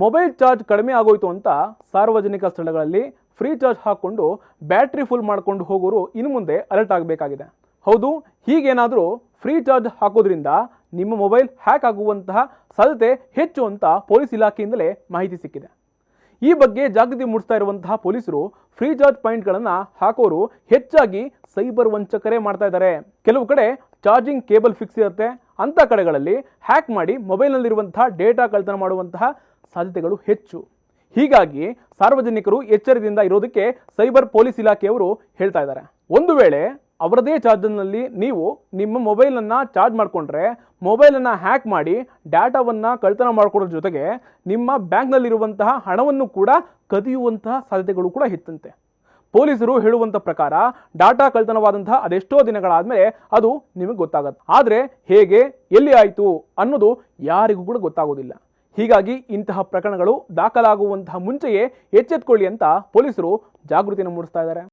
Mobile charge ಕಡಿಮೆ ಆಗೋಯ್ತು ಅಂತ ಸಾರ್ವಜನಿಕ ಸ್ಥಳಗಳಲ್ಲಿ ಫ್ರೀ ಚಾರ್ಜ್ ಹಾಕೊಂಡು ಬ್ಯಾಟ್ರಿ ಫುಲ್ ಮಾಡ್ಕೊಂಡು ಹೋಗೋರು ಇನ್ನು ಮುಂದೆ ಅಲರ್ಟ್ ಆಗಬೇಕಾಗಿದೆ. ಹೌದು, ಹೀಗೇನಾದರೂ ಫ್ರೀ ಚಾರ್ಜ್ ಹಾಕೋದ್ರಿಂದ ನಿಮ್ಮ ಮೊಬೈಲ್ ಹ್ಯಾಕ್ ಆಗುವಂತಹ ಸಾಧ್ಯತೆ ಹೆಚ್ಚು ಅಂತ ಪೊಲೀಸ್ ಇಲಾಖೆಯಿಂದಲೇ ಮಾಹಿತಿ ಸಿಕ್ಕಿದೆ. ಈ ಬಗ್ಗೆ ಜಾಗೃತಿ ಮೂಡಿಸ್ತಾ ಇರುವಂತಹ ಪೊಲೀಸರು ಫ್ರೀ ಚಾರ್ಜ್ ಪಾಯಿಂಟ್ಗಳನ್ನು ಹಾಕೋರು ಹೆಚ್ಚಾಗಿ ಸೈಬರ್ ವಂಚಕರೇ ಮಾಡ್ತಾ ಇದ್ದಾರೆ. ಕೆಲವು ಕಡೆ ಚಾರ್ಜಿಂಗ್ ಕೇಬಲ್ ಫಿಕ್ಸ್ ಇರುತ್ತೆ, ಅಂತ ಕಡೆಗಳಲ್ಲಿ ಹ್ಯಾಕ್ ಮಾಡಿ ಮೊಬೈಲ್ನಲ್ಲಿರುವಂತಹ ಡೇಟಾ ಕಳ್ತನ ಮಾಡುವಂತಹ ಸಾಧ್ಯತೆಗಳು ಹೆಚ್ಚು. ಹೀಗಾಗಿ ಸಾರ್ವಜನಿಕರು ಎಚ್ಚರದಿಂದ ಇರೋದಕ್ಕೆ ಸೈಬರ್ ಪೊಲೀಸ್ ಇಲಾಖೆಯವರು ಹೇಳ್ತಾ ಇದ್ದಾರೆ. ಒಂದು ವೇಳೆ ಅವರದೇ ಚಾರ್ಜರ್ನಲ್ಲಿ ನೀವು ನಿಮ್ಮ ಮೊಬೈಲನ್ನು ಚಾರ್ಜ್ ಮಾಡಿಕೊಂಡ್ರೆ ಮೊಬೈಲನ್ನು ಹ್ಯಾಕ್ ಮಾಡಿ ಡಾಟಾವನ್ನು ಕಳ್ತನ ಮಾಡ್ಕೊಳ್ಳೋದ್ರ ಜೊತೆಗೆ ನಿಮ್ಮ ಬ್ಯಾಂಕ್ನಲ್ಲಿರುವಂತಹ ಹಣವನ್ನು ಕೂಡ ಕದಿಯುವಂತಹ ಸಾಧ್ಯತೆಗಳು ಕೂಡ ಹೆಚ್ಚಂತೆ. ಪೊಲೀಸರು ಹೇಳುವಂಥ ಪ್ರಕಾರ ಡಾಟಾ ಕಳ್ತನವಾದಂತಹ ಅದೆಷ್ಟೋ ದಿನಗಳಾದಮೇಲೆ ಅದು ನಿಮಗೆ ಗೊತ್ತಾಗುತ್ತೆ. ಆದರೆ ಹೇಗೆ, ಎಲ್ಲಿ ಆಯಿತು ಅನ್ನೋದು ಯಾರಿಗೂ ಕೂಡ ಗೊತ್ತಾಗೋದಿಲ್ಲ. ಹೀಗಾಗಿ ಇಂತಹ ಪ್ರಕರಣಗಳು ದಾಖಲಾಗುವಂತಹ ಮುಂಚೆಯೇ ಎಚ್ಚೆತ್ತುಕೊಳ್ಳಿ ಅಂತ ಪೊಲೀಸರು ಜಾಗೃತಿಯನ್ನು ಮೂಡಿಸ್ತಾ ಇದ್ದಾರೆ.